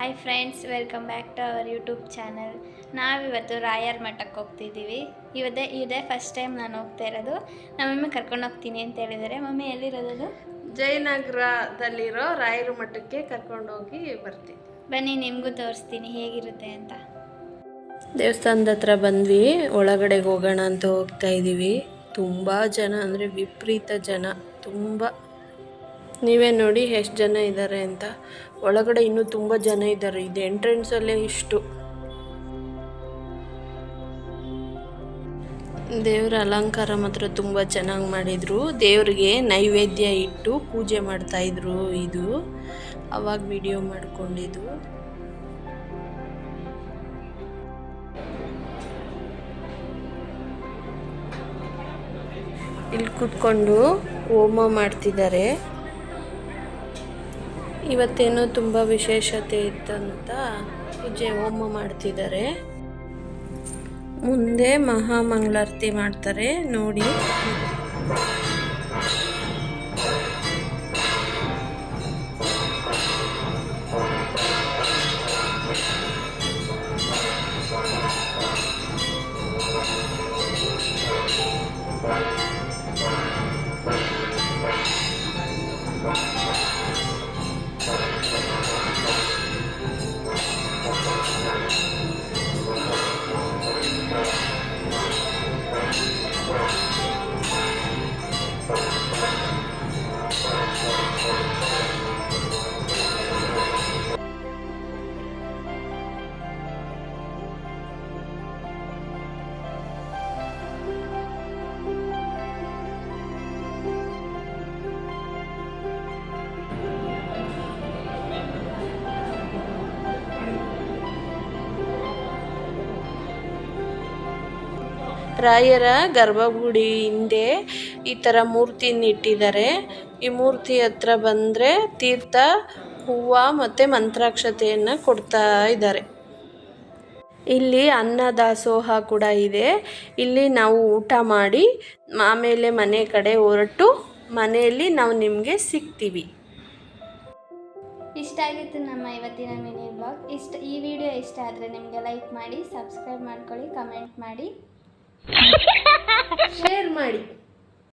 Hi friends, welcome back to our YouTube channel. ನಾವಿವತ್ತು ರಾಯರ ಮಠಕ್ಕೆ ಹೋಗ್ತಿದ್ದೀವಿ. ಇದೇ ಫಸ್ಟ್ ಟೈಮ್ ನಾನು ಹೋಗ್ತಾ ಇರೋದು. ನಮ್ಮಮ್ಮ ಕರ್ಕೊಂಡು ಹೋಗ್ತೀನಿ ಅಂತ ಹೇಳಿದ್ದಾರೆ. ಮಮ್ಮಿ ಎಲ್ಲಿರೋದು? ಜಯನಗರದಲ್ಲಿರೋ ರಾಯರ ಮಠಕ್ಕೆ ಕರ್ಕೊಂಡೋಗಿ ಬರ್ತೀನಿ. ಬನ್ನಿ, ನಿಮಗೂ ತೋರಿಸ್ತೀನಿ ಹೇಗಿರುತ್ತೆ ಅಂತ. ದೇವಸ್ಥಾನದ ಹತ್ರ ಬಂದ್ವಿ, ಒಳಗಡೆಗೆ ಹೋಗೋಣ ಅಂತ ಹೋಗ್ತಾ ಇದ್ದೀವಿ. ತುಂಬ ಜನ ಅಂದರೆ ವಿಪರೀತ ಜನ, ತುಂಬ. ನೀವೇ ನೋಡಿ ಎಷ್ಟು ಜನ ಇದ್ದಾರೆ ಅಂತ. ಒಳಗಡೆ ಇನ್ನೂ ತುಂಬ ಜನ ಇದ್ದಾರೆ. ಇದು ಎಂಟ್ರೆನ್ಸಲ್ಲೇ ಇಷ್ಟು. ದೇವರ ಅಲಂಕಾರ ಮಾತ್ರ ತುಂಬ ಚೆನ್ನಾಗಿ ಮಾಡಿದರು. ದೇವರಿಗೆ ನೈವೇದ್ಯ ಇಟ್ಟು ಪೂಜೆ ಮಾಡ್ತಾಯಿದ್ರು. ಇದು ಅವಾಗ ವಿಡಿಯೋ ಮಾಡ್ಕೊಂಡಿದ್ದು. ಇಲ್ಲಿ ಕೂತ್ಕೊಂಡು ಹೋಮ ಮಾಡ್ತಿದ್ದಾರೆ. ಇವತ್ತೇನೋ ತುಂಬ ವಿಶೇಷತೆ ಇತ್ತಂತ ಪೂಜೆ ಹೋಮ ಮಾಡ್ತಿದ್ದಾರೆ. ಮುಂದೆ ಮಹಾಮಂಗಳಾರತಿ ಮಾಡ್ತಾರೆ ನೋಡಿ. ರಾಯರ ಗರ್ಭಗುಡಿ ಹಿಂದೆ ಈ ಥರ ಮೂರ್ತಿನ ಇಟ್ಟಿದ್ದಾರೆ. ಈ ಮೂರ್ತಿ ಹತ್ರ ಬಂದರೆ ತೀರ್ಥ, ಹೂವು ಮತ್ತು ಮಂತ್ರಾಕ್ಷತೆಯನ್ನು ಕೊಡ್ತಾ ಇದ್ದಾರೆ. ಇಲ್ಲಿ ಅನ್ನದಾಸೋಹ ಕೂಡ ಇದೆ. ಇಲ್ಲಿ ನಾವು ಊಟ ಮಾಡಿ ಆಮೇಲೆ ಮನೆ ಕಡೆ ಹೊರಟು ಮನೆಯಲ್ಲಿ ನಾವು ನಿಮಗೆ ಸಿಗ್ತೀವಿ. ಇಷ್ಟ ಆಗಿತ್ತು ನಮ್ಮ ಇವತ್ತಿನ ಮಿನಿ ಬ್ಲಾಗ್. ಈ ವಿಡಿಯೋ ಇಷ್ಟ ಆದರೆ ನಿಮಗೆ ಲೈಕ್ ಮಾಡಿ, ಸಬ್ಸ್ಕ್ರೈಬ್ ಮಾಡ್ಕೊಳ್ಳಿ, ಕಮೆಂಟ್ ಮಾಡಿ, ಶೇರ್ ಮಾಡಿ.